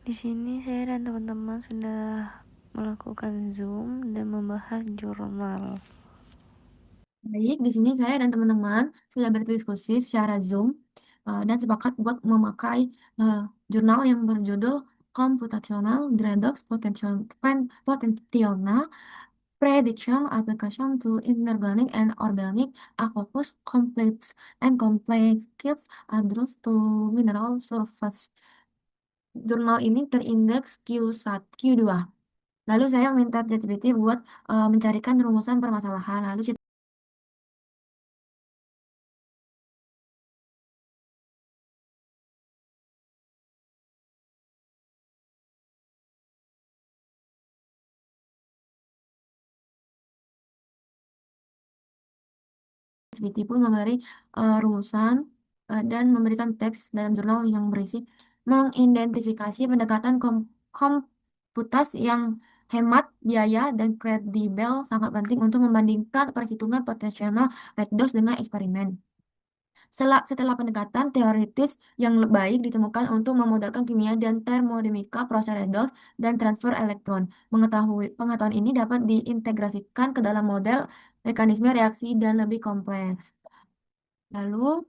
Di sini saya dan teman-teman sudah melakukan Zoom dan membahas jurnal. Baik, di sini saya dan teman-teman sudah berdiskusi secara Zoom dan sepakat buat memakai eh, jurnal yang berjudul Computational Redox Potential Prediction Application to Inorganic and Organic Aqueous Complex Address to Mineral Surface. Jurnal ini terindeks Q1, Q2. Lalu saya minta ChatGPT buat mencarikan rumusan permasalahan. Lalu ChatGPT pun memberi rumusan dan memberikan teks dalam jurnal yang berisi mengidentifikasi pendekatan komputas yang hemat biaya dan kredibel sangat penting untuk membandingkan perhitungan potensial redox dengan eksperimen. Setelah pendekatan teoritis yang baik ditemukan untuk memodelkan kimia dan termodinamika proses redox dan transfer elektron. Pengetahuan ini dapat diintegrasikan ke dalam model mekanisme reaksi dan lebih kompleks. Lalu,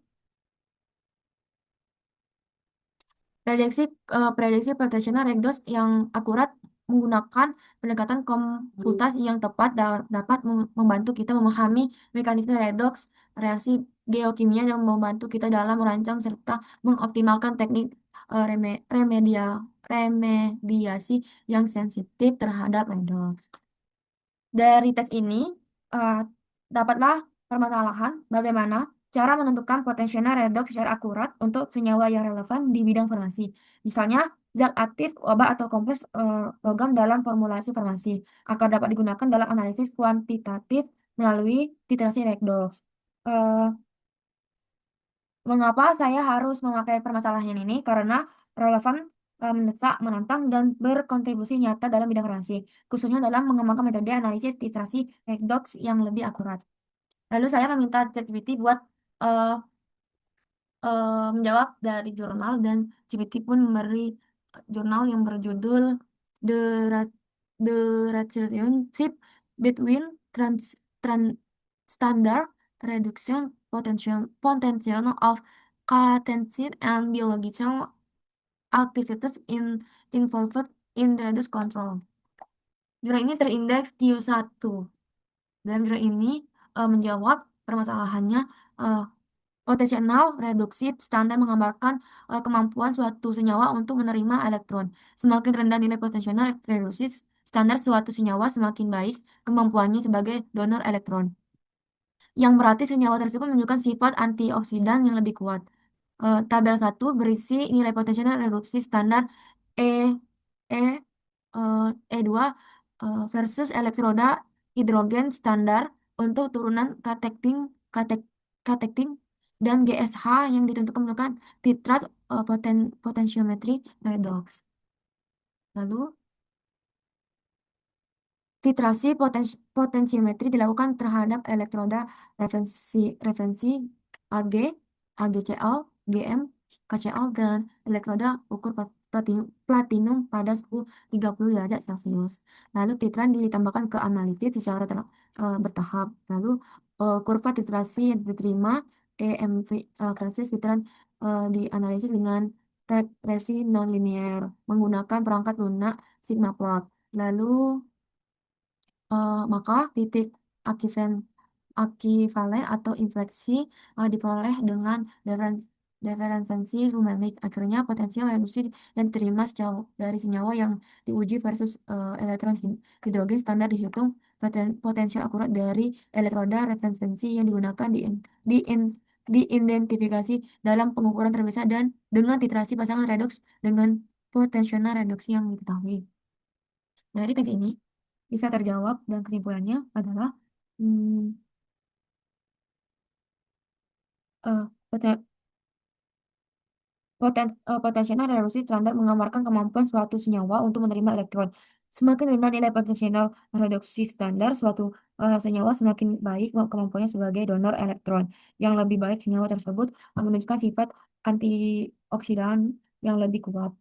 prediksi potential redox yang akurat menggunakan pendekatan komputasi yang tepat dapat membantu kita memahami mekanisme redox, reaksi geokimia dan membantu kita dalam merancang serta mengoptimalkan teknik remediasi yang sensitif terhadap redox. Dari teks ini, eh, dapatlah permasalahan bagaimana cara menentukan potensial redox secara akurat untuk senyawa yang relevan di bidang farmasi. Misalnya, zat aktif, obat, atau kompleks logam dalam formulasi farmasi agar dapat digunakan dalam analisis kuantitatif melalui titrasi redox. Eh, Mengapa saya harus memakai permasalahan ini? Karena relevan, mendesak, menantang, dan berkontribusi nyata dalam bidang farmasi, khususnya dalam mengembangkan metode analisis titrasi redox yang lebih akurat. Lalu saya meminta ChatGPT buat eh, menjawab dari jurnal dan GPT pun memberi jurnal yang berjudul The, Ra- The Relationship Between Trans Standard Reduction Potential of Catalytic and Biological Activities Involved in Reduce Control. Jurnal ini terindeks Q1. Dalam jurnal ini menjawab permasalahannya. eh, Potensial reduksi standar menggambarkan kemampuan suatu senyawa untuk menerima elektron. Semakin rendah nilai potensial reduksi standar suatu senyawa, semakin baik kemampuannya sebagai donor elektron. Yang berarti senyawa tersebut menunjukkan sifat antioksidan yang lebih kuat. Tabel 1 berisi nilai potensial reduksi standar E, E, E2 versus elektroda hidrogen standar untuk turunan katekting dan GSH yang ditentukan menggunakan titrat potentiometri redox. Lalu, titrasi potentiometri dilakukan terhadap elektroda referensi AG, AgCl, GM, KCl, dan elektroda ukur platinum pada suhu 30 derajat Celcius. Lalu titran ditambahkan ke analisis secara bertahap. Lalu kurva titrasi yang diterima EMV versus titran dianalisis dengan regresi nonlinear menggunakan perangkat lunak sigma plot. Lalu maka titik akivalen atau infleksi diperoleh dengan diferensiasi numerik. Akhirnya potensial reduksi yang diterima dari senyawa yang diuji versus elektron hidrogen standar dihitung potensial akurat dari elektroda referensi yang digunakan diidentifikasi dalam pengukuran terpisah dan dengan titrasi pasangan redoks dengan potensial reduksi yang diketahui. Dari teks ini bisa terjawab dan kesimpulannya adalah hmm, eh, poten- potensial reduksi standar menggambarkan kemampuan suatu senyawa untuk menerima elektron. Semakin rendah nilai potensial reduksi standar suatu senyawa, semakin baik kemampuannya sebagai donor elektron. Yang lebih baik senyawa tersebut menunjukkan sifat antioksidan yang lebih kuat.